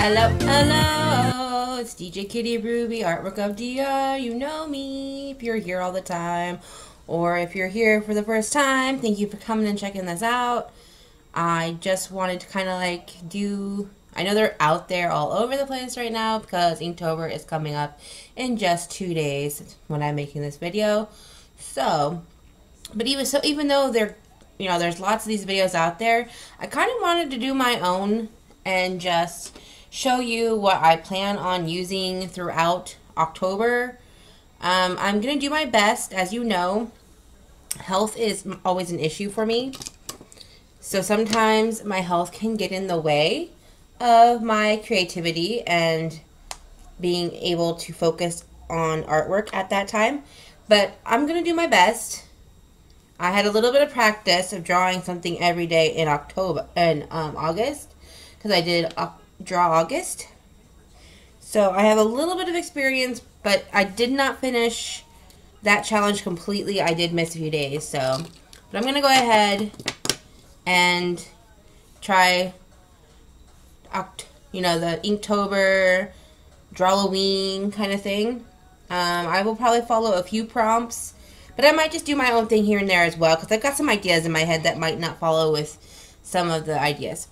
Hello, hello, it's DJ Kitty Ruby, Artwork of DR. You know me if you're here all the time, or if you're here for the first time, thank you for coming and checking this out. I just wanted to kind of like I know they're out there all over the place right now because Inktober is coming up in just 2 days when I'm making this video. So, but even though there's lots of these videos out there, I kind of wanted to do my own and just show you what I plan on using throughout October. I'm going to do my best. As you know, health is always an issue for me. So sometimes my health can get in the way of my creativity and being able to focus on artwork at that time. But I'm going to do my best. I had a little bit of practice of drawing something every day in August, because I did Draw August. So I have a little bit of experience, but I did not finish that challenge completely. I did miss a few days, but I'm going to go ahead and try, the Inktober, Drawloween kind of thing. I will probably follow a few prompts, but I might just do my own thing here and there as well, because I've got some ideas in my head that might not follow with some of the ideas.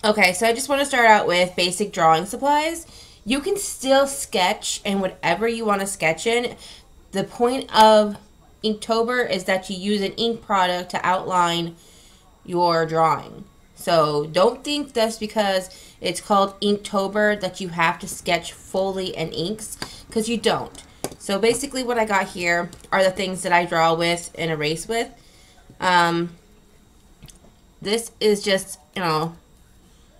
Okay, so I just want to start out with basic drawing supplies. You can still sketch in whatever you want to sketch in. The point of Inktober is that you use an ink product to outline your drawing. So don't think that's because it's called Inktober that you have to sketch fully in inks, because you don't. So basically what I got here are the things that I draw with and erase with. This is just,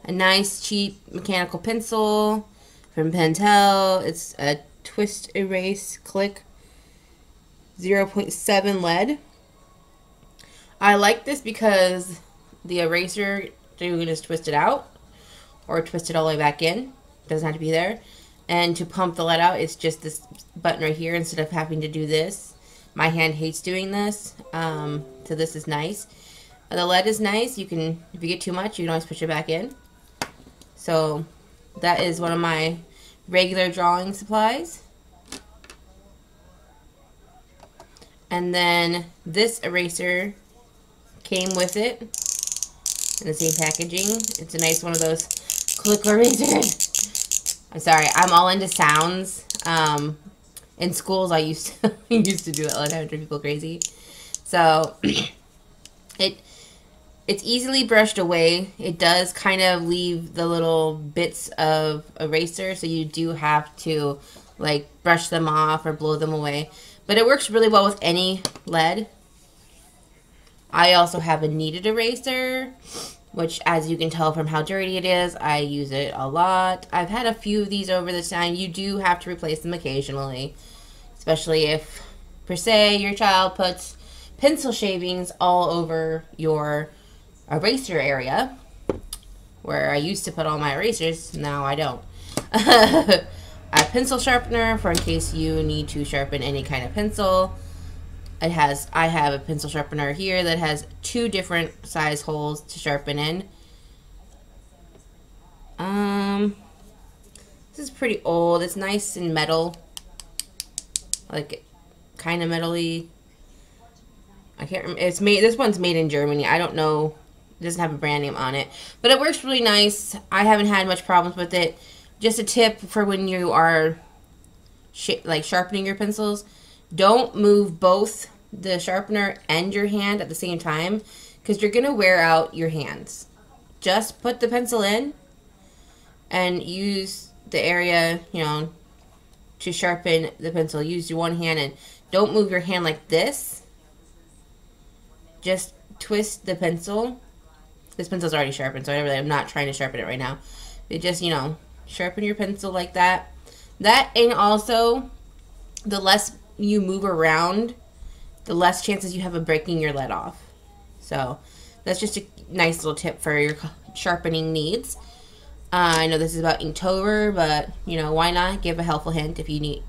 a nice cheap mechanical pencil from Pentel. It's a Twist Erase Click 0.7 lead. I like this because the eraser, you can just twist it out or twist it all the way back in. Doesn't have to be there. And to pump the lead out, it's just this button right here instead of having to do this. My hand hates doing this, so this is nice. The lead is nice. You can, if you get too much, you can always push it back in. So that is one of my regular drawing supplies. And then this eraser came with it in the same packaging. It's a nice one of those click erasers. I'm sorry, I'm all into sounds. In schools, I used to do it all the time to drive people crazy. So it's easily brushed away. It does kind of leave the little bits of eraser, so you do have to like brush them off or blow them away. But it works really well with any lead. I also have a kneaded eraser, which, as you can tell from how dirty it is, I use it a lot. I've had a few of these over the time. You do have to replace them occasionally, especially if, per se, your child puts pencil shavings all over your eraser area, where I used to put all my erasers. Now I don't. A pencil sharpener for in case you need to sharpen any kind of pencil. I have a pencil sharpener here that has 2 different size holes to sharpen in. This is pretty old. It's nice and metal, like kind of metally. I can't remember. It's made. This one's made in Germany. I don't know. It doesn't have a brand name on it, but it works really nice. I haven't had much problems with it. Just a tip for when you are sharpening your pencils: don't move both the sharpener and your hand at the same time, because you're gonna wear out your hands. Just put the pencil in and use the area, to sharpen the pencil. Use your one hand and don't move your hand like this. Just twist the pencil. This pencil's already sharpened, so I'm not trying to sharpen it right now. But just, sharpen your pencil like that. That, and also, the less you move around, the less chances you have of breaking your lead off. So, that's just a nice little tip for your sharpening needs. I know this is about Inktober, but, why not give a helpful hint if you need,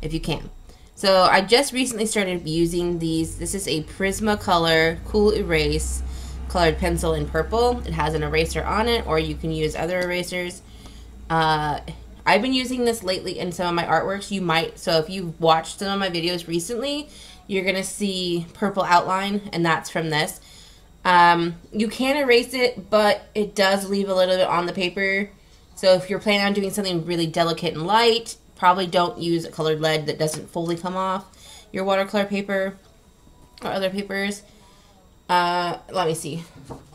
if you can. So I just recently started using these. This is a Prismacolor Cool Erase colored pencil in purple. It has an eraser on it, or you can use other erasers. I've been using this lately in some of my artworks. You might, so if you've watched some of my videos recently, you're going to see purple outline, and that's from this. You can erase it, but it does leave a little bit on the paper. So if you're planning on doing something really delicate and light, probably don't use a colored lead that doesn't fully come off your watercolor paper or other papers. Let me see.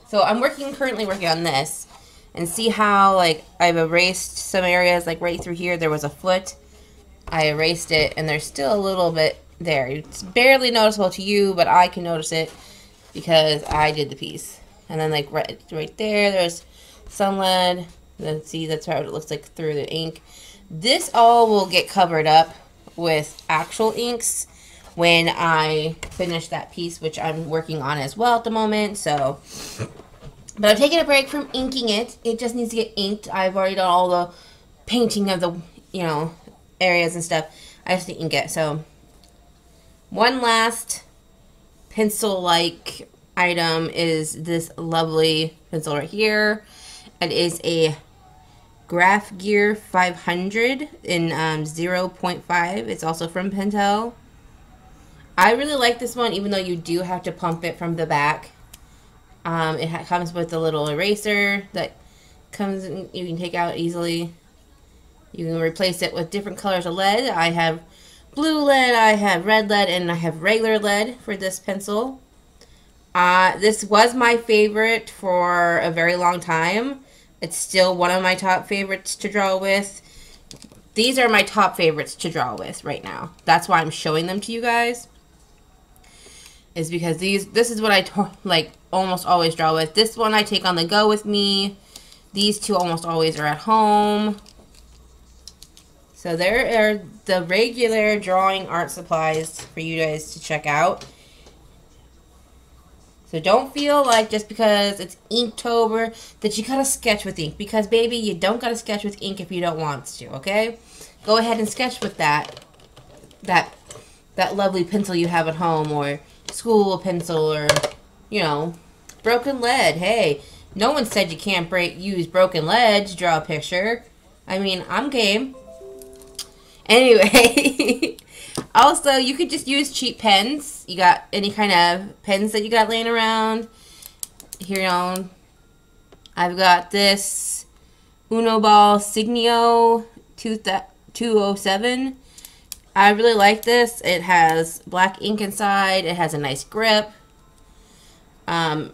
So I'm currently working on this. And see how, like, I've erased some areas, like right through here, there was a foot. I erased it, and there's still a little bit there. It's barely noticeable to you, but I can notice it because I did the piece. And then, like, right there, there's some lead. Then see, that's how it looks like through the ink. This all will get covered up with actual inks when I finish that piece, which I'm working on as well at the moment, so... But I'm taking a break from inking it. It just needs to get inked. I've already done all the painting of the, you know, areas and stuff. I just need to ink it. So, one last pencil-like item is this lovely pencil right here. It is a Graph Gear 500 in 0.5. It's also from Pentel. I really like this one, even though you do have to pump it from the back. It comes with a little eraser that comes in, you can take out easily. You can replace it with different colors of lead. I have blue lead, I have red lead, and I have regular lead for this pencil. This was my favorite for a very long time. It's still one of my top favorites to draw with. These are my top favorites to draw with right now. That's why I'm showing them to you guys. Is because this is what I like almost always draw with. This one I take on the go with me. These two almost always are at home. So there are the regular drawing art supplies for you guys to check out. So don't feel like just because it's Inktober that you gotta sketch with ink. Because baby, you don't gotta sketch with ink if you don't want to, okay? Go ahead and sketch with that lovely pencil you have at home, or school pencil, or, you know, broken lead. Hey, no one said you can't use broken lead to draw a picture. I mean, I'm game. Anyway, also, you could just use cheap pens. You got any kind of pens that you got laying around. Here, you know, I've got this Uniball Signio 207. I really like this. It has black ink inside. It has a nice grip. If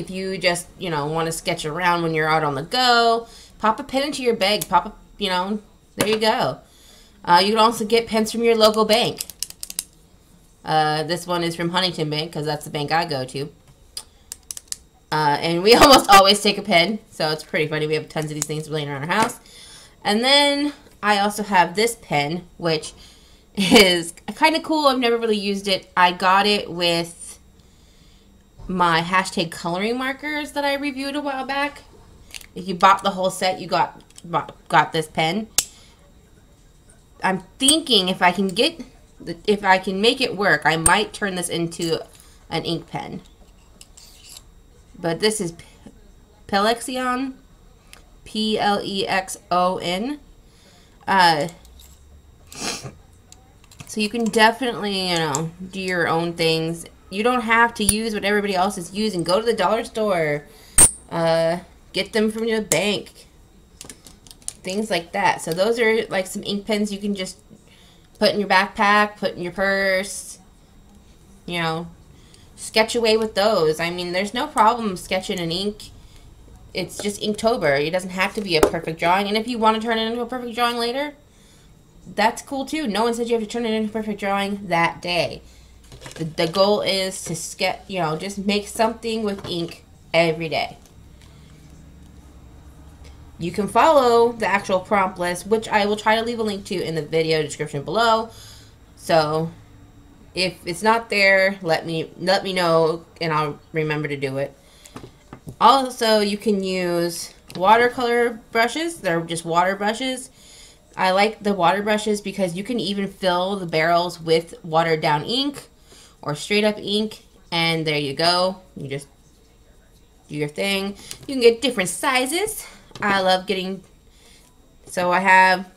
you just, you know, want to sketch around when you're out on the go, pop a pen into your bag. Pop a, you know, there you go. You can also get pens from your local bank. This one is from Huntington Bank because that's the bank I go to. And we almost always take a pen, so it's pretty funny. We have tons of these things laying around our house. And then I also have this pen, which is kind of cool. I've never really used it. I got it with my hashtag coloring markers that I reviewed a while back. If you bought the whole set, you got this pen. I'm thinking if I can make it work, I might turn this into an ink pen. But this is Plexon, Plexon. So you can definitely, you know, do your own things. You don't have to use what everybody else is using. Go to the dollar store. Get them from your bank. Things like that. So those are like some ink pens you can just put in your backpack, put in your purse. You know, sketch away with those. I mean, there's no problem sketching in ink. It's just Inktober. It doesn't have to be a perfect drawing. And if you want to turn it into a perfect drawing later, that's cool too. No one said you have to turn it into a perfect drawing that day. The goal is to sketch, you know, just make something with ink every day. You can follow the actual prompt list, which I will try to leave a link to in the video description below. So if it's not there, let me know and I'll remember to do it. Also, you can use watercolor brushes. They're just water brushes. I like the water brushes because you can even fill the barrels with watered down ink or straight up ink. And there you go. You just do your thing. You can get different sizes. I love getting, so I have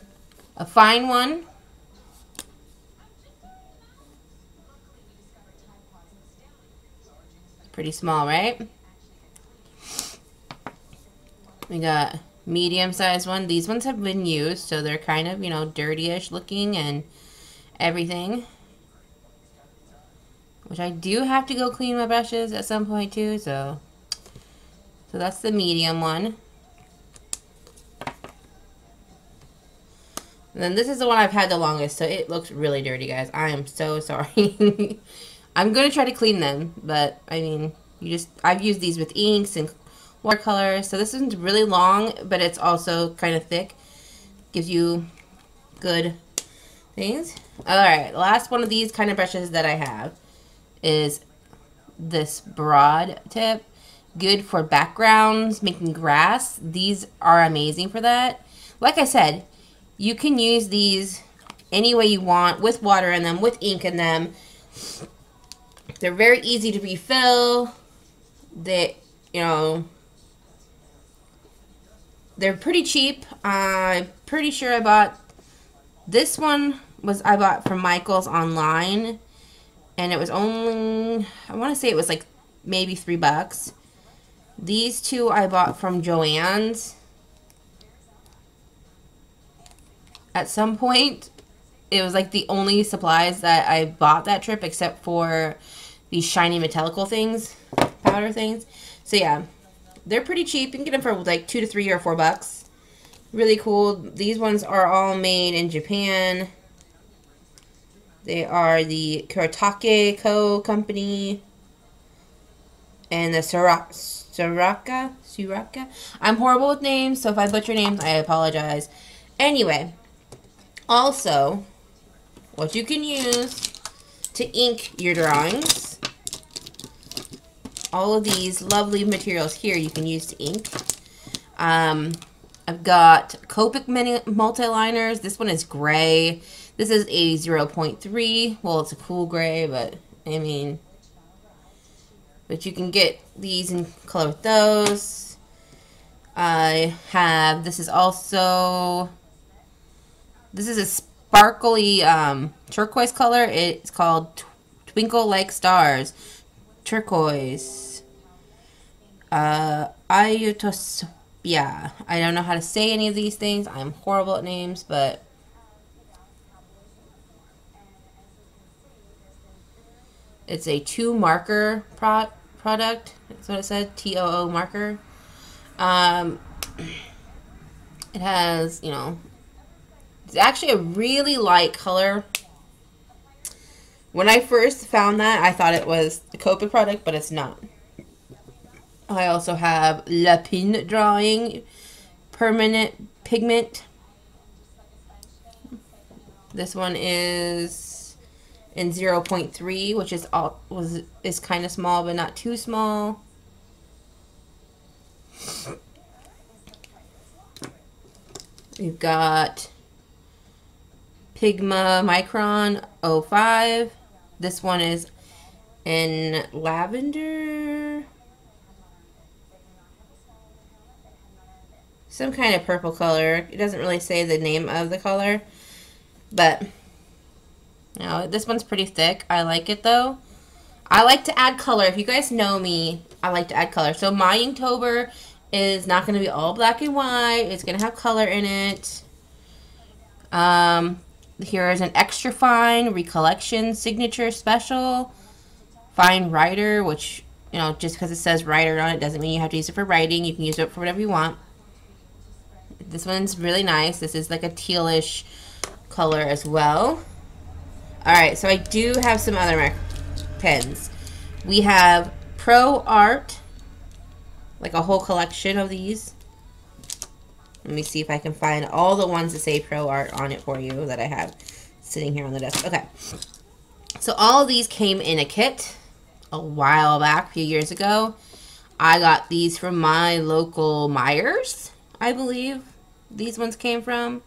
a fine one. Pretty small, right? We got medium sized one. These ones have been used, so they're kind of, you know, dirty-ish looking and everything. Which I do have to go clean my brushes at some point too, so that's the medium one. And then this is the one I've had the longest, so it looks really dirty, guys. I am so sorry. I'm gonna try to clean them, but I mean, I've used these with inks and watercolors, so this one's really long, but it's also kind of thick. Gives you good things. Alright, the last one of these kind of brushes that I have is this broad tip. Good for backgrounds, making grass. These are amazing for that. Like I said, you can use these any way you want, with water in them, with ink in them. They're very easy to refill. They, you know, they're pretty cheap. I'm pretty sure I bought, this one I bought from Michael's online, and it was only, I want to say it was like maybe $3. These two I bought from Joann's. At some point, it was like the only supplies that I bought that trip, except for these shiny metallical things, powder things. So yeah, they're pretty cheap. You can get them for like $2 to $3 or $4. Really cool. These ones are all made in Japan. They are the Kuretake Co. company. And the Suraka. I'm horrible with names, so if I butcher names, I apologize. Anyway, also, what you can use to ink your drawings. All of these lovely materials here you can use to ink. I've got Copic multi-liners. This one is gray. This is a 0.3. Well, it's a cool gray, but I mean, but you can get these in color with those. I have, this is a sparkly turquoise color. It's called Twinkle Like Stars. Turquoise. Ayutosopia. I don't know how to say any of these things. I'm horrible at names, but it's a 2 marker product. That's what it said. TOO marker. It has, you know, it's actually a really light color. When I first found that, I thought it was a Copic product, but it's not. I also have Lapin Drawing Permanent Pigment. This one is in 0.3, which is kind of small, but not too small. We've got Pigma Micron 05. This one is in lavender. Some kind of purple color. It doesn't really say the name of the color, but you know, this one's pretty thick. I like it though. I like to add color. If you guys know me, I like to add color. So my Inktober is not going to be all black and white. It's going to have color in it. Here is an extra fine recollection signature special fine writer, which, you know, just because it says writer on it doesn't mean you have to use it for writing. You can use it for whatever you want. This one's really nice. This is like a tealish color as well. Alright, so I do have some other pens. We have Pro Art, like a whole collection of these. Let me see if I can find all the ones that say Pro Art on it for you that I have sitting here on the desk. Okay. So all of these came in a kit a while back, a few years ago. I got these from my local Myers, I believe these ones came from.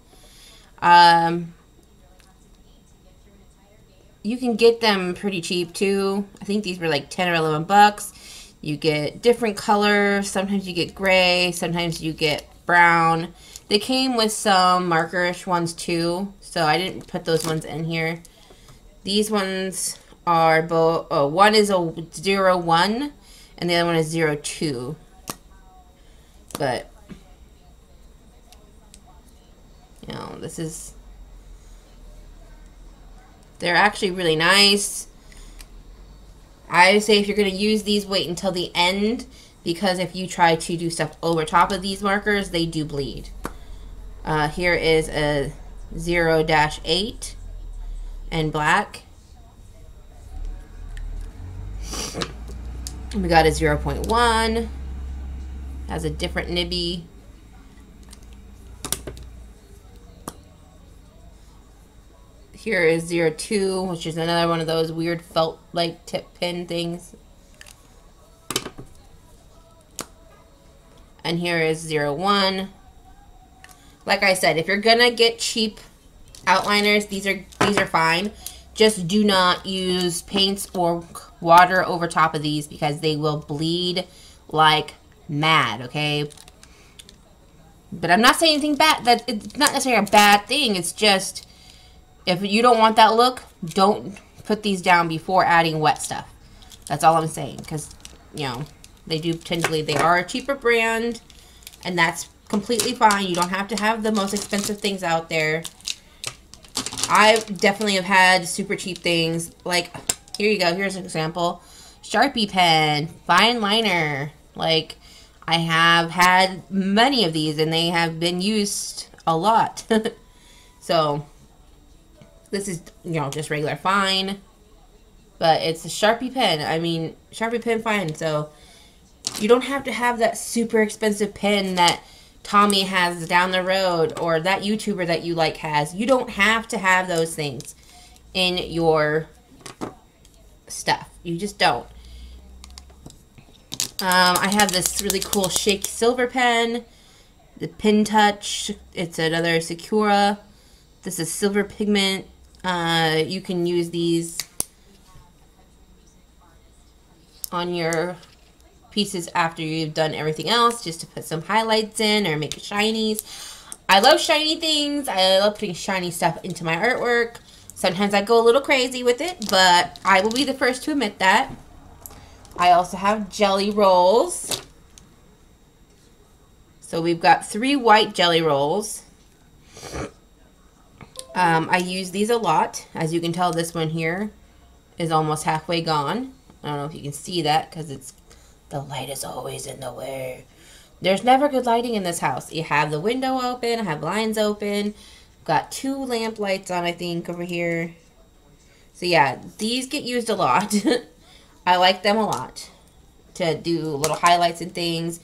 you can get them pretty cheap too. I think these were like 10 or 11 bucks. You get different colors. Sometimes you get gray. Sometimes you get brown. They came with some markerish ones too, so I didn't put those ones in here. These ones are both, oh, one is a 01 and the other one is 02. But, you know, this is, they're actually really nice. I say if you're going to use these, wait until the end, because if you try to do stuff over top of these markers, they do bleed. Here is a 0-8 and black. We got a 0.1. Has a different nibby. Here is 02, which is another one of those weird felt-like tip pin things. And here is 01. Like I said, if you're gonna get cheap outliners, these are fine. Just do not use paints or water over top of these because they will bleed like mad, okay? But I'm not saying anything bad. That it's not necessarily a bad thing. It's just, if you don't want that look, don't put these down before adding wet stuff. That's all I'm saying, because, you know, they are a cheaper brand, and that's completely fine. You don't have to have the most expensive things out there. I definitely have had super cheap things. Like, here you go. Here's an example. Sharpie pen, fine liner. Like, I have had many of these, and they have been used a lot. So, this is, you know, just regular fine. But it's a Sharpie pen. I mean, Sharpie pen fine. So, you don't have to have that super expensive pen that Tommy has down the road, or that YouTuber that you like has. You don't have to have those things in your stuff. You just don't. I have this really cool Shake Silver pen, the Pin Touch. It's another Sakura. This is silver pigment. You can use these on your pieces after you've done everything else, just to put some highlights in or make shinies. I love shiny things. I love putting shiny stuff into my artwork. Sometimes I go a little crazy with it, but I will be the first to admit that. I also have jelly rolls. So we've got 3 white jelly rolls. I use these a lot. As you can tell, this one here is almost halfway gone. I don't know if you can see that because it's, the light is always in the way. There's never good lighting in this house. You have the window open, I have blinds open. Got 2 lamp lights on, I think, over here. So yeah, these get used a lot. I like them a lot to do little highlights and things.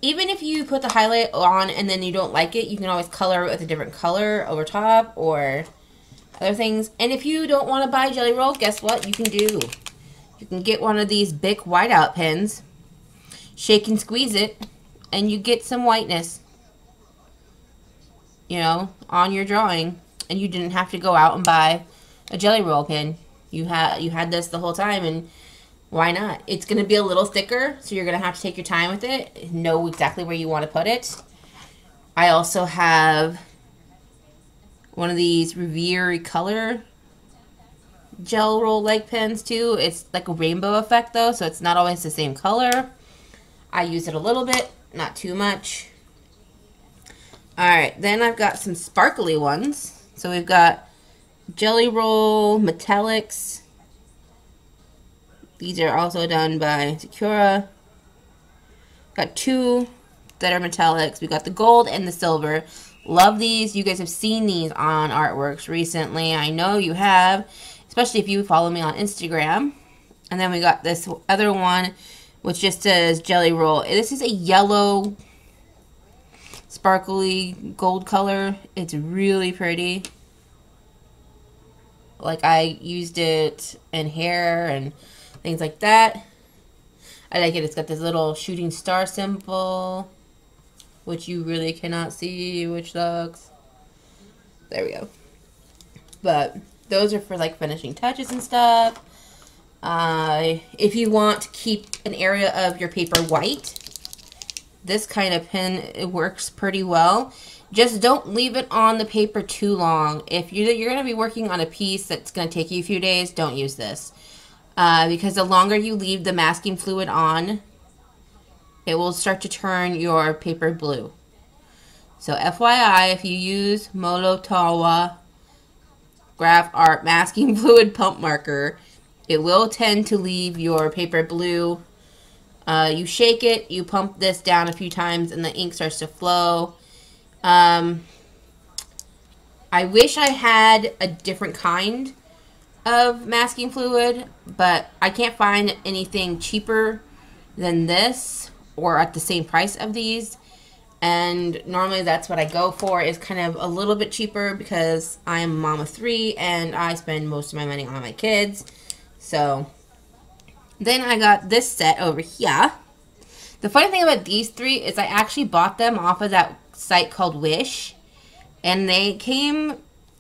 Even if you put the highlight on and then you don't like it, you can always color it with a different color over top or other things. And if you don't want to buy jelly roll, guess what you can do? You can get one of these Bic whiteout pens, shake and squeeze it, and you get some whiteness, you know, on your drawing. And you didn't have to go out and buy a jelly roll pen. You had this the whole time, and why not? It's going to be a little thicker, so you're going to have to take your time with it, know exactly where you want to put it. I also have one of these Revere Color gel roll like pens too. It's like a rainbow effect though, so it's not always the same color. I use it a little bit, not too much. Alright, then I've got some sparkly ones. So we've got jelly roll metallics. These are also done by Sakura. Got 2 that are metallics. We got the gold and the silver. Love these. You guys have seen these on Artworks recently. I know you have, especially if you follow me on Instagram. And then we got this other one, which just says jelly roll. This is a yellow, sparkly gold color. It's really pretty. Like, I used it in hair and things like that. I like it. It's got this little shooting star symbol, which you really cannot see, which sucks. There we go. But those are for like finishing touches and stuff. If you want to keep an area of your paper white, this kind of pen, it works pretty well. Just don't leave it on the paper too long. If you're going to be working on a piece that's going to take you a few days, don't use this. Because the longer you leave the masking fluid on, it will start to turn your paper blue. So FYI, if you use Molotawa Graph Art Masking Fluid Pump Marker, it will tend to leave your paper blue. You shake it, you pump this down a few times, and the ink starts to flow. I wish I had a different kind of masking fluid, but I can't find anything cheaper than this or at the same price of these. And normally that's what I go for, is kind of a little bit cheaper because I'm a mom of 3 and I spend most of my money on my kids. So then I got this set over here. The funny thing about these 3 is I actually bought them off of that site called Wish. And they came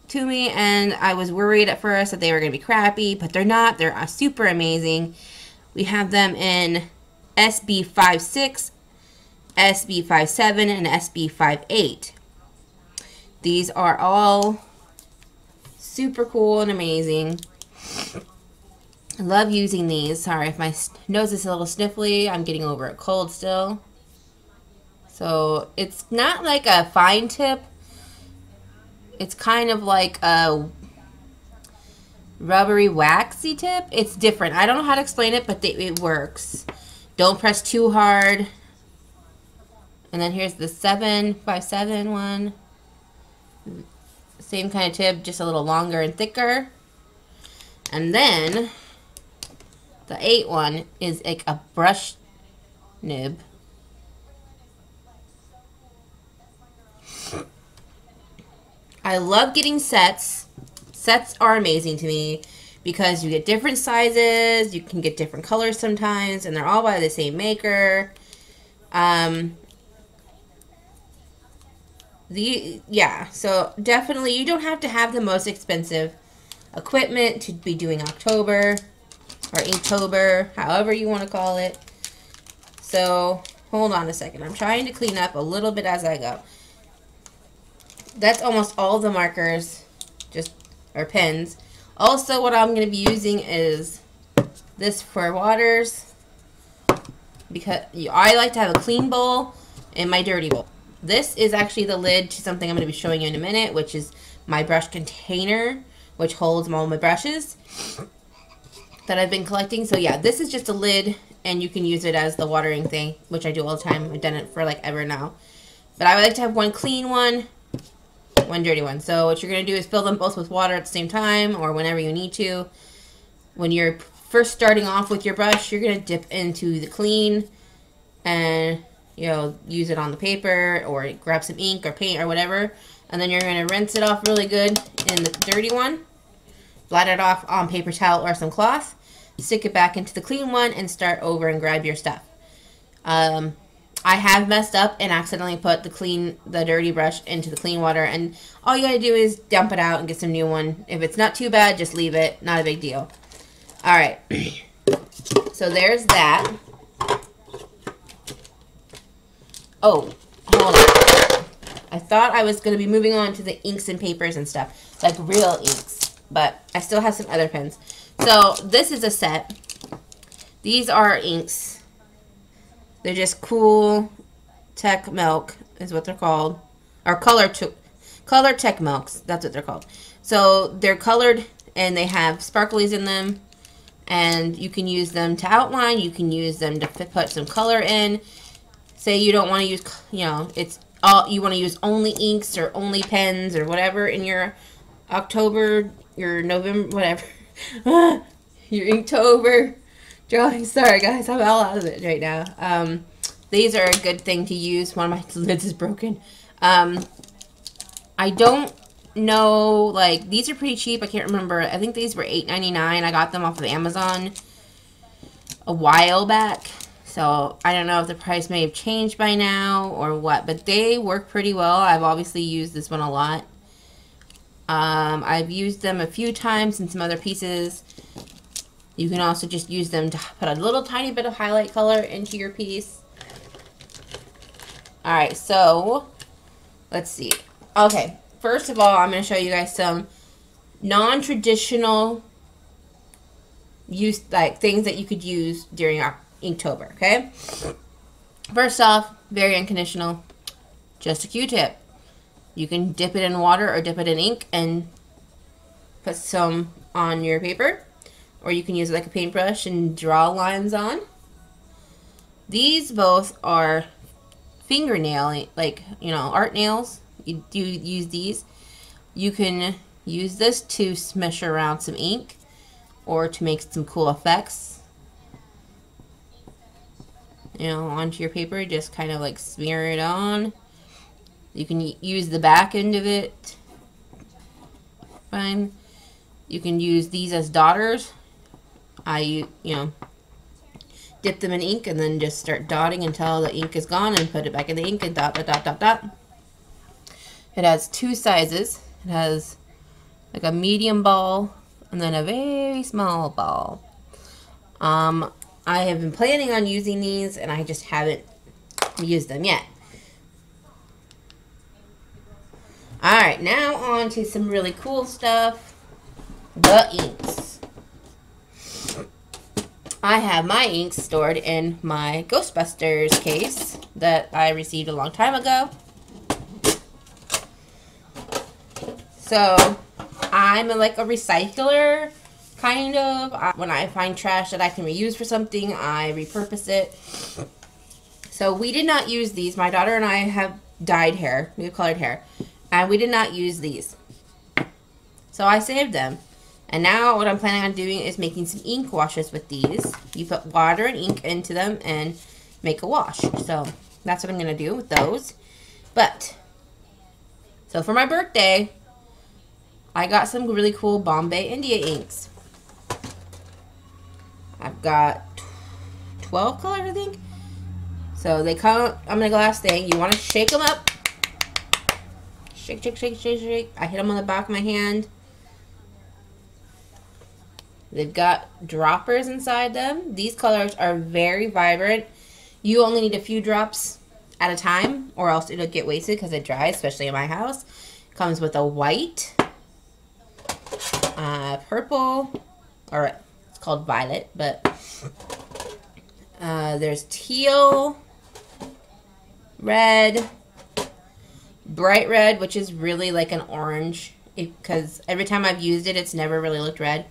to me and I was worried at first that they were going to be crappy, but they're not. They're super amazing. We have them in SB56, SB57, and SB58. These are all super cool and amazing. I love using these. Sorry if my nose is a little sniffly. I'm getting over a cold still. So it's not like a fine tip. It's kind of like a rubbery waxy tip. It's different. I don't know how to explain it, but it works. Don't press too hard. And then here's the 757 one. Same kind of tip, just a little longer and thicker. And then the 8 one is like a brush nib. I love getting sets. Sets are amazing to me because you get different sizes, you can get different colors sometimes, and they're all by the same maker. Yeah, so definitely you don't have to have the most expensive equipment to be doing October or Inktober, however you want to call it. So hold on a second, I'm trying to clean up a little bit as I go. That's almost all the markers, or pens. Also, what I'm going to be using is this for waters, because I like to have a clean bowl and my dirty bowl. This is actually the lid to something I'm going to be showing you in a minute, which is my brush container, which holds all my brushes that I've been collecting. So yeah, this is just a lid, and you can use it as the watering thing, which I do all the time. I've done it for like ever now. But I would like to have one clean one, one dirty one. So what you're going to do is fill them both with water at the same time, or whenever you need to. When you're first starting off with your brush, you're going to dip into the clean and, you know, use it on the paper or grab some ink or paint or whatever. And then you're going to rinse it off really good in the dirty one. Blot it off on paper towel or some cloth. Stick it back into the clean one and start over and grab your stuff. I have messed up and accidentally put the dirty brush into the clean water, and all you gotta do is dump it out and get some new one. If it's not too bad, just leave it. Not a big deal. Alright. So there's that. Oh, hold on. I thought I was gonna be moving on to the inks and papers and stuff, like real inks, but I still have some other pens. So this is a set. These are inks. They're just Cool Tech Milk is what they're called. Or Color Tech Milks. That's what they're called. So they're colored and they have sparklies in them. And you can use them to outline. You can use them to put some color in. Say you don't want to use, you know, you want to use only inks or only pens or whatever in your October, your November, whatever. Your Inktober drawing. Sorry guys, I'm all out of it right now. These are a good thing to use. One of my lids is broken. I don't know, like, these are pretty cheap. I can't remember. I think these were $8.99. I got them off of Amazon a while back. So I don't know if the price may have changed by now or what, but they work pretty well. I've obviously used this one a lot. I've used them a few times in some other pieces. You can also just use them to put a little tiny bit of highlight color into your piece. Alright, so let's see. Okay, first of all, I'm going to show you guys some non-traditional things that you could use during Inktober, okay? First off, very unconditional, just a Q-tip. You can dip it in water or dip it in ink and put some on your paper. Or you can use it like a paintbrush and draw lines on. These both are fingernail, like, you know, art nails. You do use these. You can use this to smush around some ink or to make some cool effects, you know, onto your paper. Just kind of like smear it on. You can use the back end of it. Fine. You can use these as daughters. You know, dip them in ink and then just start dotting until the ink is gone and put it back in the ink and dot, dot, dot, dot, dot. It has two sizes. It has like a medium ball and then a very small ball. I have been planning on using these and I just haven't used them yet. Alright, now on to some really cool stuff. The inks. I have my inks stored in my Ghostbusters case that I received a long time ago. So, I'm like a recycler, kind of. When I find trash that I can reuse for something, I repurpose it. So, we did not use these. My daughter and I have dyed hair. We have colored hair. And we did not use these. So, I saved them. And now what I'm planning on doing is making some ink washes with these. You put water and ink into them and make a wash. So that's what I'm going to do with those. But, so for my birthday, I got some really cool Bombay India inks. I've got 12 colors, I think. So they come in a glass thing. You want to shake them up. Shake, shake, shake, shake, shake. I hit them on the back of my hand. They've got droppers inside them. These colors are very vibrant. You only need a few drops at a time or else it'll get wasted because it dries, especially in my house. It comes with a white, purple, or it's called violet, but there's teal, red, bright red, which is really like an orange because every time I've used it, it's never really looked red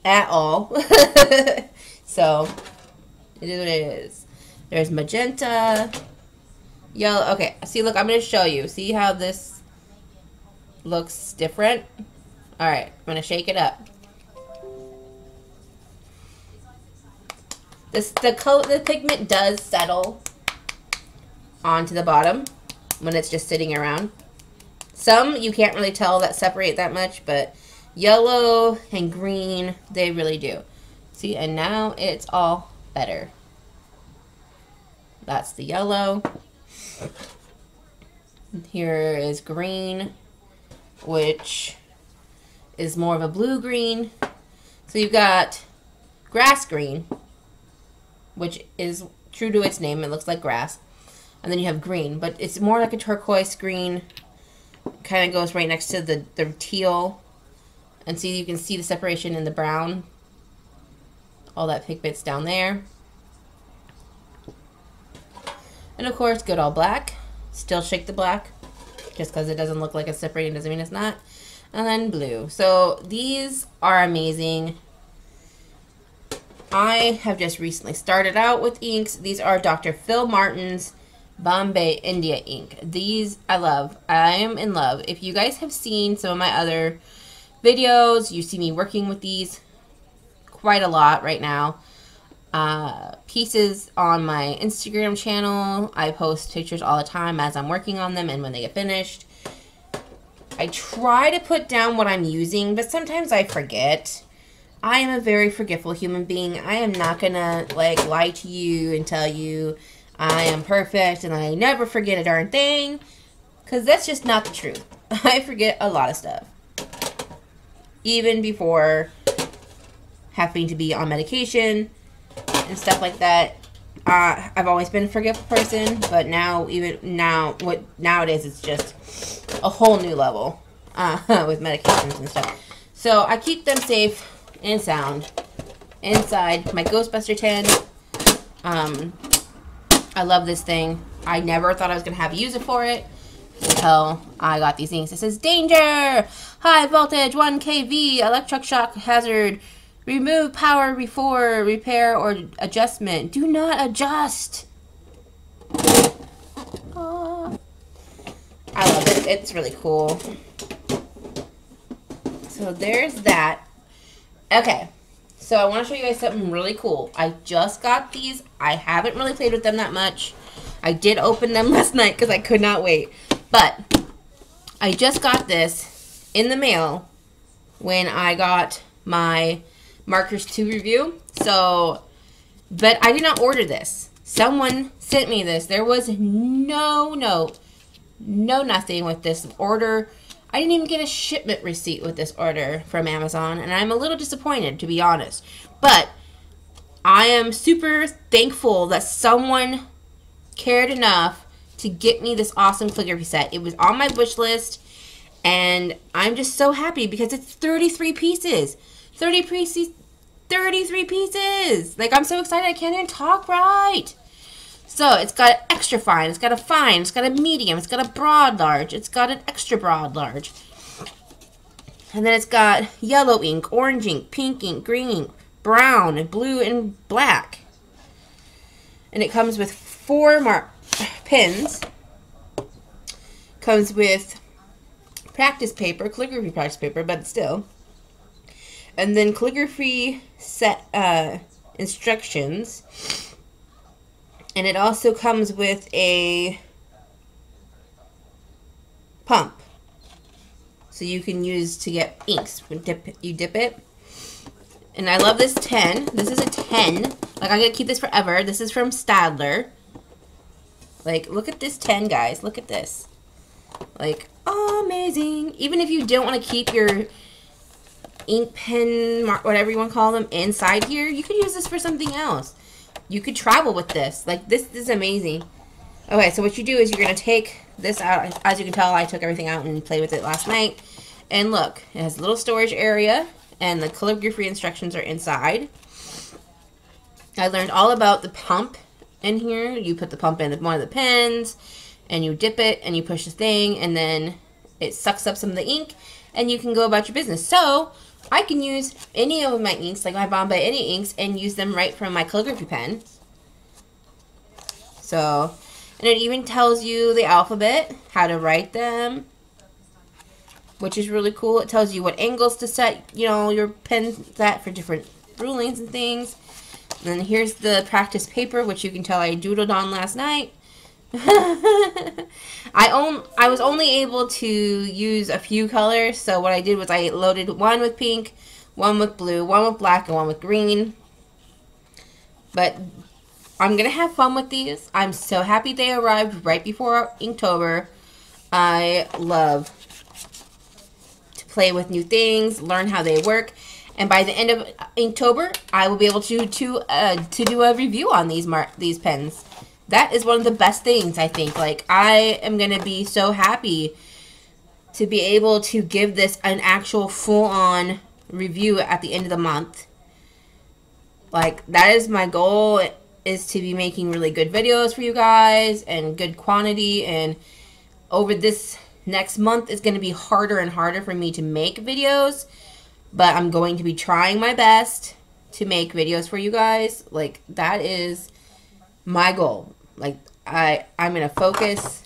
at all. So it is what it is. There's magenta, yellow. Okay, see, look, I'm going to show you. See how this looks different? Alright, I'm going to shake it up. The pigment does settle onto the bottom when it's just sitting around. Some you can't really tell that separate that much, but yellow and green, they really do. See, and now it's all better. That's the yellow. Here is green, which is more of a blue-green. So you've got grass green, which is true to its name. It looks like grass. And then you have green, but it's more like a turquoise green. Kind of goes right next to the teal. And see, you can see the separation in the brown. All that pigment's down there. And of course, good old black. Still shake the black. Just because it doesn't look like it's separating doesn't mean it's not. And then blue. So these are amazing. I have just recently started out with inks. These are Dr. Phil Martin's Bombay India Ink. These I love. I am in love. If you guys have seen some of my other videos, you see me working with these quite a lot right now. Pieces on my Instagram channel. I post pictures all the time as I'm working on them and when they get finished. I try to put down what I'm using, but sometimes I forget. I am a very forgetful human being. I am not gonna like lie to you and tell you I am perfect and I never forget a darn thing, because that's just not the truth. I forget a lot of stuff. Even before having to be on medication and stuff like that. I've always been a forgetful person, but nowadays it's just a whole new level with medications and stuff. So I keep them safe and sound inside my Ghostbuster tin. I love this thing. I never thought I was going to have use it for it until I got these things. It says, danger! High voltage, 1 kV, electric shock hazard. Remove power before repair or adjustment. Do not adjust. I love it. It's really cool. So there's that. Okay. So I want to show you guys something really cool. I just got these. I haven't really played with them that much. I did open them last night because I could not wait. But I just got this in the mail when I got my markers to review. So, but I did not order this. Someone sent me this. There was no note, no nothing with this order. I didn't even get a shipment receipt with this order from Amazon, and I'm a little disappointed, to be honest. But I am super thankful that someone cared enough to get me this awesome calligraphy set. It was on my wish list, and I'm just so happy because it's 33 pieces. 33 pieces. Like, I'm so excited I can't even talk right. So, it's got an extra fine, it's got a fine, it's got a medium, it's got a broad large, it's got an extra broad large. And then it's got yellow ink, orange ink, pink ink, green ink, brown, and blue, and black. And it comes with 4 pins. Comes with practice paper, calligraphy practice paper, but still. And then calligraphy set instructions. And it also comes with a pump. So you can use to get inks. You dip it. And I love this 10. This is a 10. Like, I'm going to keep this forever. This is from Stadler. Like, look at this 10, guys. Look at this. Like, oh, amazing. Even if you don't want to keep your ink pen, whatever you want to call them, inside here, you could use this for something else. You could travel with this. Like, this is amazing. Okay, so what you do is you're going to take this out. As you can tell, I took everything out and played with it last night. And look, it has a little storage area, and the calligraphy instructions are inside. I learned all about the pump in here. You put the pump in one of the pens, and you dip it, and you push the thing, and then it sucks up some of the ink, and you can go about your business. So I can use any of my inks, like my Bombay India inks, and use them right from my calligraphy pen. So, and it even tells you the alphabet, how to write them, which is really cool. It tells you what angles to set, you know, your pen at for different rulings and things. And then here's the practice paper, which you can tell I doodled on last night. I was only able to use a few colors, so what I did was I loaded one with pink, one with blue, one with black, and one with green. But I'm gonna have fun with these. I'm so happy they arrived right before Inktober. I love to play with new things, learn how they work, and by the end of Inktober, I will be able to do a review on these pens. That is one of the best things, I think. Like, I am going to be so happy to be able to give this an actual full-on review at the end of the month. Like, that is my goal, is to be making really good videos for you guys and good quantity. And over this next month, it's going to be harder and harder for me to make videos. But I'm going to be trying my best to make videos for you guys. Like, that is my goal. Like, I'm going to focus,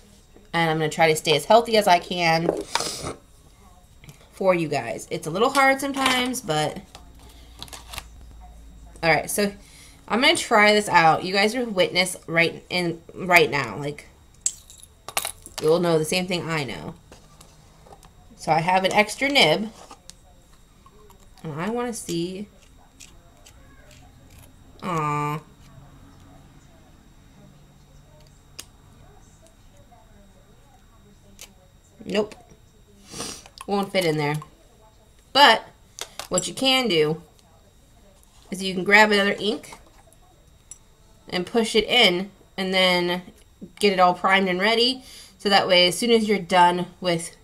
and I'm going to try to stay as healthy as I can for you guys. It's a little hard sometimes, but alright, so I'm going to try this out. You guys are witness right now. Like, you'll know the same thing I know. So I have an extra nib, and I want to see. Aww. Nope. won't fit in there. But what you can do is you can grab another ink and push it in and then get it all primed and ready. So that way, as soon as you're done with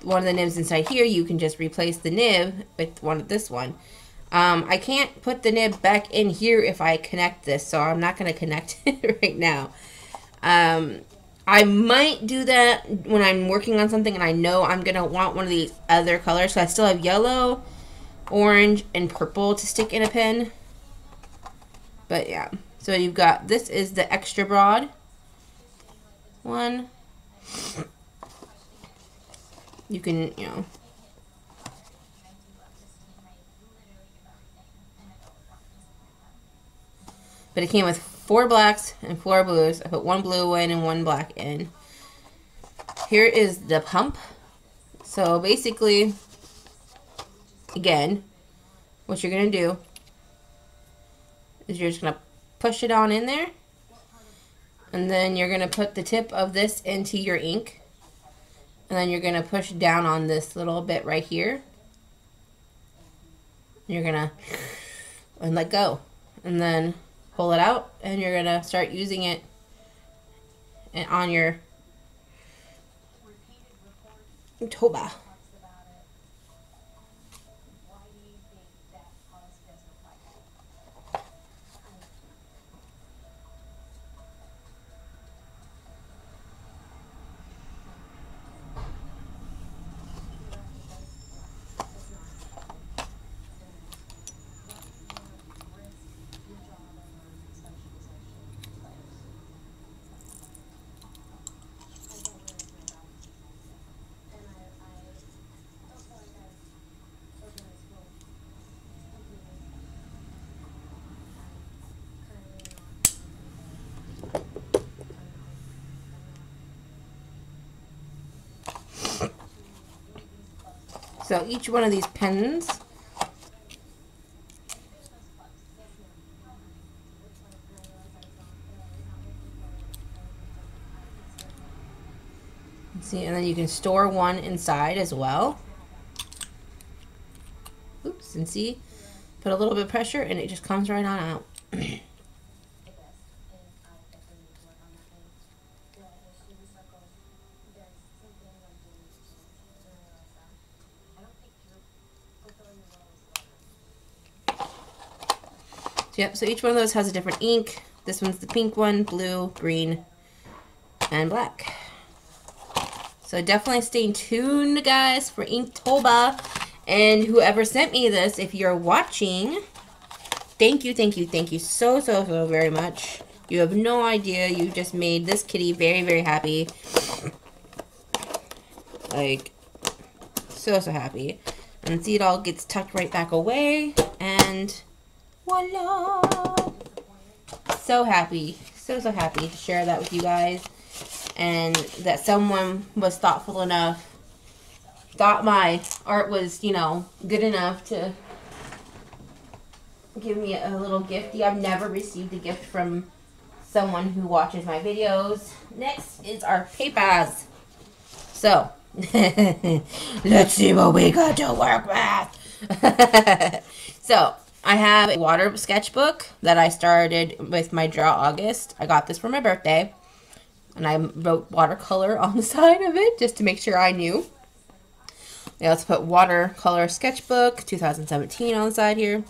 one of the nibs inside here, you can just replace the nib with this one. I can't put the nib back in here if I connect this, so I'm not going to connect it right now. I might do that when I'm working on something and I know I'm going to want one of these other colors. So I still have yellow, orange, and purple to stick in a pen. But yeah, so you've got, this is the extra broad one. You can, you know, but it came with 4 blacks and 4 blues. I put 1 blue in and 1 black in. Here is the pump. So basically, again, what you're going to do is you're just going to push it on in there. And then you're going to put the tip of this into your ink. And then you're going to push down on this little bit right here. You're going to and let go. And then pull it out, and you're gonna start using it on your Inktober. So each one of these pens see, and then you can store one inside as well. Oops, and see, put a little bit of pressure and it just comes right on out. Yep, so each one of those has a different ink. This one's the pink one, blue, green, and black. So definitely stay tuned, guys, for Inktober. And whoever sent me this, if you're watching, thank you so very much. You have no idea. You just made this kitty very, very happy. Like, so happy. And see, it all gets tucked right back away. And voila! So happy. So happy to share that with you guys. And that someone was thoughtful enough, thought my art was, you know, good enough to give me a little gifty. I've never received a gift from someone who watches my videos. Next is our PayPass. So, let's see what we got to work with. So, I have a water sketchbook that I started with my Draw August. I got this for my birthday. And I wrote watercolor on the side of it just to make sure I knew. Yeah, let's put watercolor sketchbook 2017 on the side here.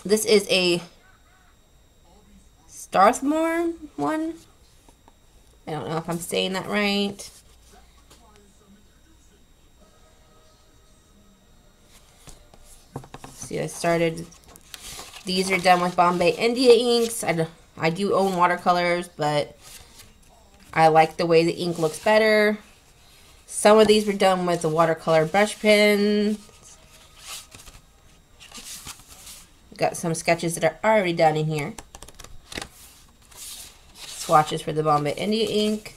This is a Starthmore one. I don't know if I'm saying that right. See, I started. These are done with Bombay India Inks. I do own watercolors, but I like the way the ink looks better. Some of these were done with the watercolor brush pen. Got some sketches that are already done in here. Swatches for the Bombay India Ink.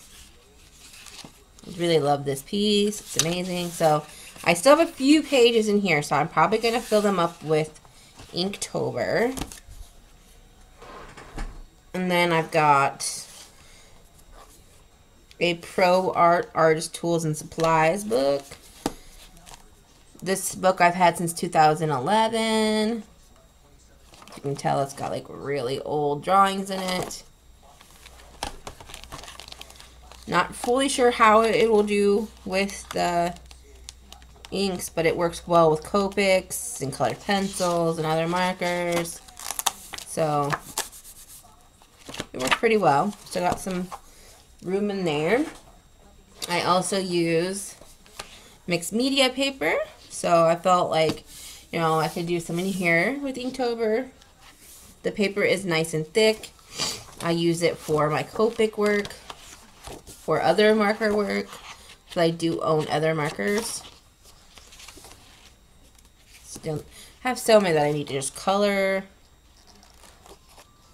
I really love this piece. It's amazing. So I still have a few pages in here, so I'm probably going to fill them up with Inktober. And then I've got a Pro Art Artist Tools and Supplies book. This book I've had since 2011. You can tell it's got like really old drawings in it. Not fully sure how it will do with the inks, but it works well with Copics and colored pencils and other markers. So it works pretty well. So I got some room in there. I also use mixed media paper. So I felt like, you know, I could do some in here with Inktober. The paper is nice and thick. I use it for my Copic work, for other marker work, because I do own other markers. Still have so many that I need to just color.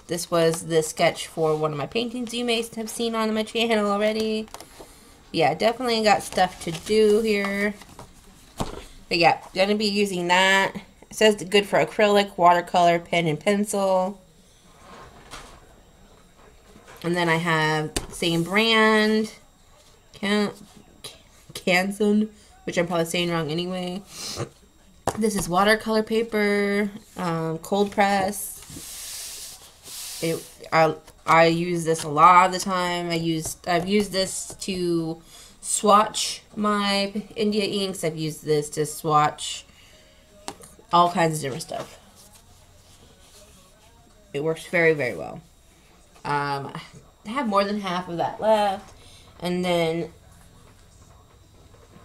This was the sketch for one of my paintings you may have seen on my channel already. Yeah, definitely got stuff to do here. But yeah, gonna be using that. It says good for acrylic, watercolor, pen, and pencil. And then I have same brand, Canson, which I'm probably saying wrong anyway. This is watercolor paper, cold press. I use this a lot of the time. I've used this to swatch my India inks. I've used this to swatch all kinds of different stuff. It works very, very well. I have more than half of that left. And then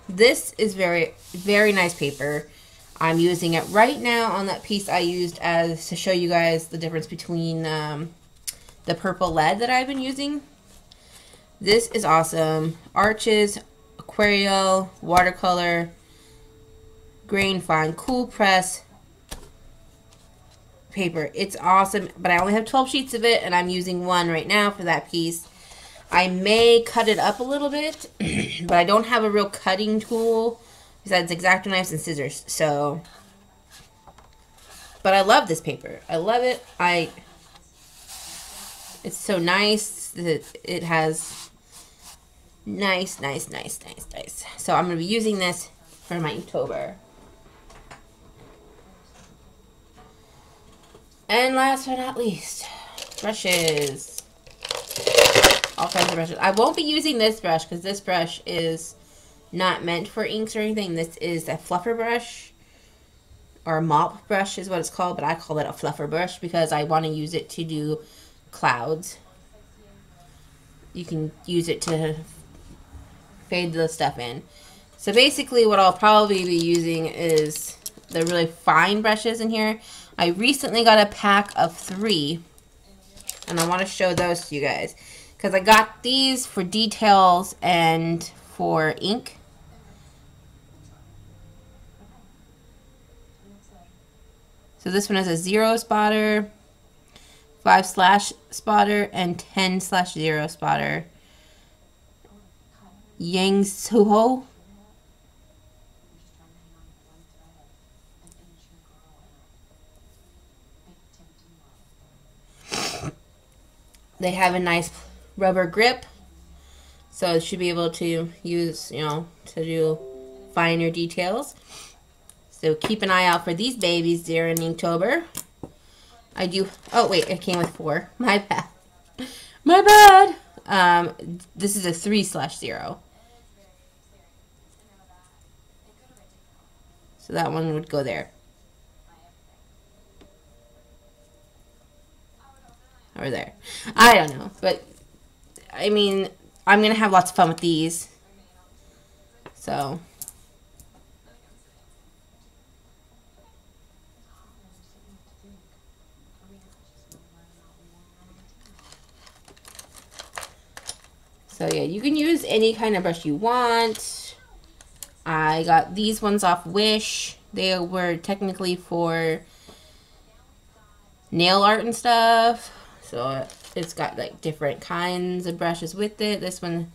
this is very, very nice paper. I'm using it right now on that piece I used as to show you guys the difference between the purple lead that I've been using. This is awesome. Arches, Aquarelle, watercolor, grain fine, cool press paper. It's awesome, but I only have 12 sheets of it, and I'm using one right now for that piece. I may cut it up a little bit, but I don't have a real cutting tool besides X-Acto knives and scissors. So, but I love this paper. I love it. It's so nice. It has nice. So I'm going to be using this for my Inktober. And last but not least, brushes. All kinds of brushes. I won't be using this brush because this brush is not meant for inks or anything. This is a fluffer brush, or a mop brush is what it's called, but I call it a fluffer brush because I want to use it to do clouds. You can use it to fade the stuff in. So basically what I'll probably be using is the really fine brushes in here. I recently got a pack of 3, and I want to show those to you guys because I got these for details and for ink. So this one has a 0 spotter, 5/ spotter, and 10/0 spotter. Yang Suho. They have a nice rubber grip, so it should be able to use, you know, to do finer details. So keep an eye out for these babies during Inktober. I do, oh wait, it came with 4. My bad. My bad! This is a 3/0. So that one would go there. Or there. I don't know. But, I mean, I'm going to have lots of fun with these. So. So, yeah, you can use any kind of brush you want. I got these ones off Wish. They were technically for nail art and stuff. So it's got like different kinds of brushes with it. This one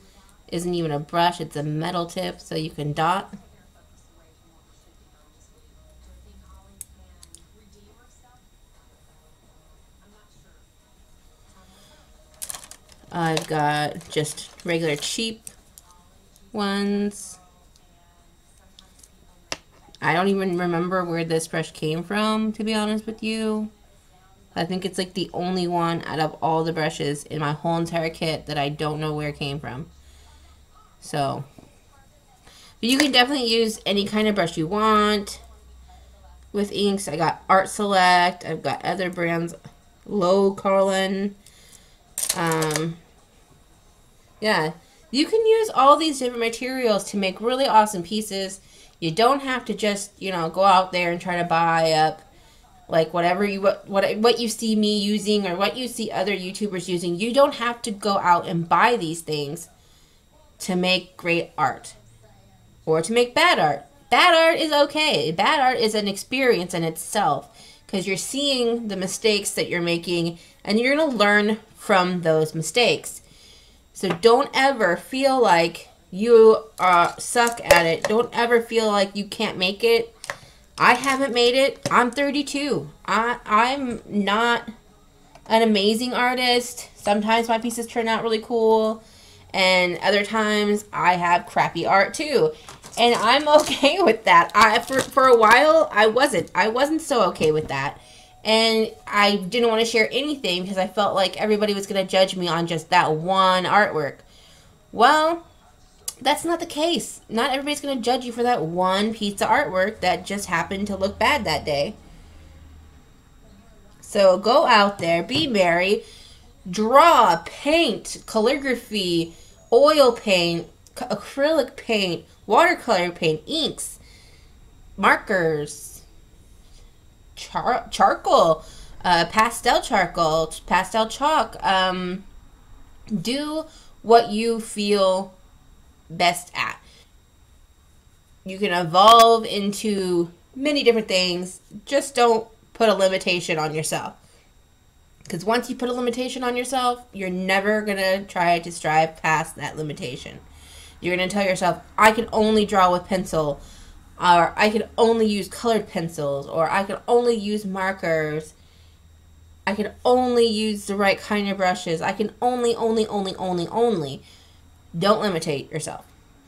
isn't even a brush, it's a metal tip, so you can dot. I've got just regular cheap ones. I don't even remember where this brush came from, to be honest with you. I think it's like the only one out of all the brushes in my whole entire kit that I don't know where it came from. So, but you can definitely use any kind of brush you want with inks. I got Art Select. I've got other brands, Low Carlin. Yeah, you can use all these different materials to make really awesome pieces. You don't have to just, you know, go out there and try to buy up like whatever you what you see me using or what you see other YouTubers using. You don't have to go out and buy these things to make great art or to make bad art. Bad art is okay. Bad art is an experience in itself because you're seeing the mistakes that you're making and you're going to learn from those mistakes. So don't ever feel like you suck at it. Don't ever feel like you can't make it. I haven't made it. I'm 32. I'm not an amazing artist. Sometimes my pieces turn out really cool. And other times I have crappy art too. And I'm okay with that. For a while, I wasn't so okay with that. And I didn't want to share anything because I felt like everybody was going to judge me on just that one artwork. Well, that's not the case. Not everybody's going to judge you for that one piece of artwork that just happened to look bad that day. So go out there, be merry, draw, paint, calligraphy, oil paint, acrylic paint, watercolor paint, inks, markers, charcoal, pastel charcoal, pastel chalk. Do what you feel best at. You can evolve into many different things. Just don't put a limitation on yourself. Because once you put a limitation on yourself, you're never going to try to strive past that limitation. You're going to tell yourself, I can only draw with pencil, or I can only use colored pencils, or I can only use markers. I can only use the right kind of brushes. I can only. Don't limitate yourself.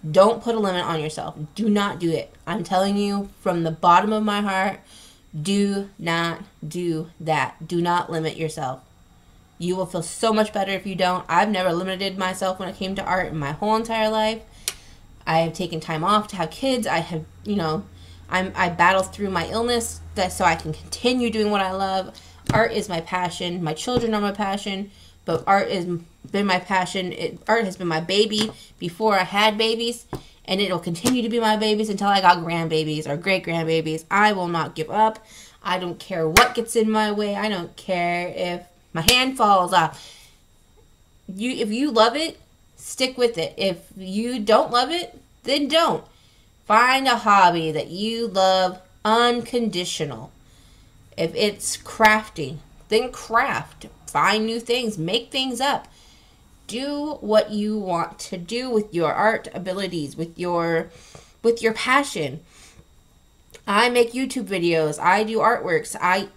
Don't put a limit on yourself. Do not do it. I'm telling you from the bottom of my heart, do not do that. Do not limit yourself. You will feel so much better if you don't. I've never limited myself when it came to art in my whole entire life. I have taken time off to have kids. I have, you know, I battled through my illness so I can continue doing what I love. Art is my passion. My children are my passion. But art has been my passion. Art has been my baby before I had babies. And it will continue to be my babies until I got grandbabies or great-grandbabies. I will not give up. I don't care what gets in my way. I don't care if my hand falls off. If you love it, stick with it. If you don't love it, then don't. Find a hobby that you love unconditional. If it's crafting, then craft. Find new things. Make things up. Do what you want to do with your art abilities, with your passion. I make YouTube videos. I do artworks. I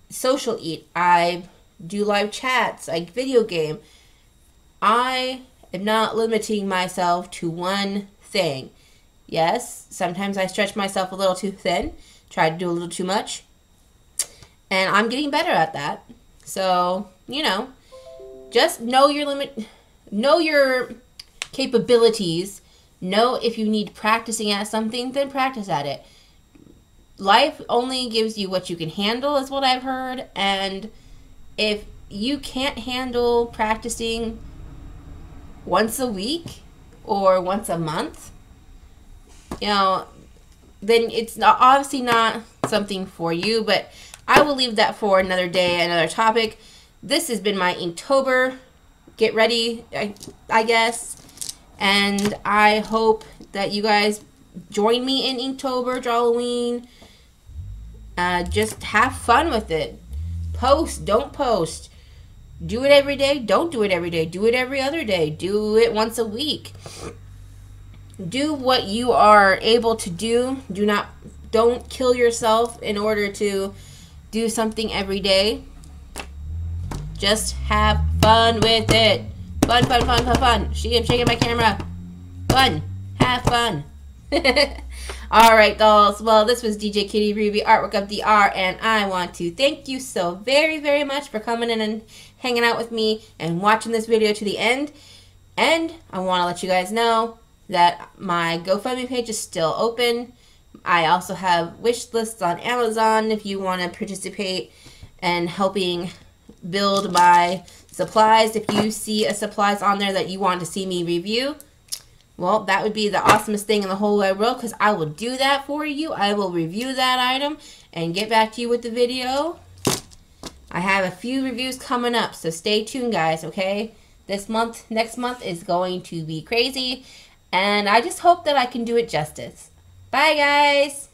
social eat. I do live chats. I video game. I am not limiting myself to one thing. Yes, sometimes I stretch myself a little too thin, try to do a little too much, and I'm getting better at that. So, you know, just know your limit, know your capabilities, know if you need practicing at something, then practice at it. Life only gives you what you can handle, is what I've heard, and if you can't handle practicing once a week or once a month, you know, then it's obviously not something for you, but I will leave that for another day, another topic. This has been my Inktober. Get ready, I guess. And I hope that you guys join me in Inktober, Halloween. Just have fun with it. Post, don't post. Do it every day, don't do it every day. Do it every other day. Do it once a week. Do what you are able to do. Don't kill yourself in order to do something every day. Just have fun with it. Fun, fun, fun, fun, fun. I'm shaking my camera. Fun. Have fun. Alright, dolls. Well, this was DJ Kitty Ruby, Artwork of DR, and I want to thank you so very, very much for coming in and hanging out with me and watching this video to the end. And I want to let you guys know that my GoFundMe page is still open. I also have wish lists on Amazon if you want to participate in helping build my supplies. If you see a supplies on there that you want to see me review, well, that would be the awesomest thing in the whole wide world, because I will do that for you. I will review that item and get back to you with the video. I have a few reviews coming up, so stay tuned, guys, okay? Next month is going to be crazy, and I just hope that I can do it justice. Bye, guys!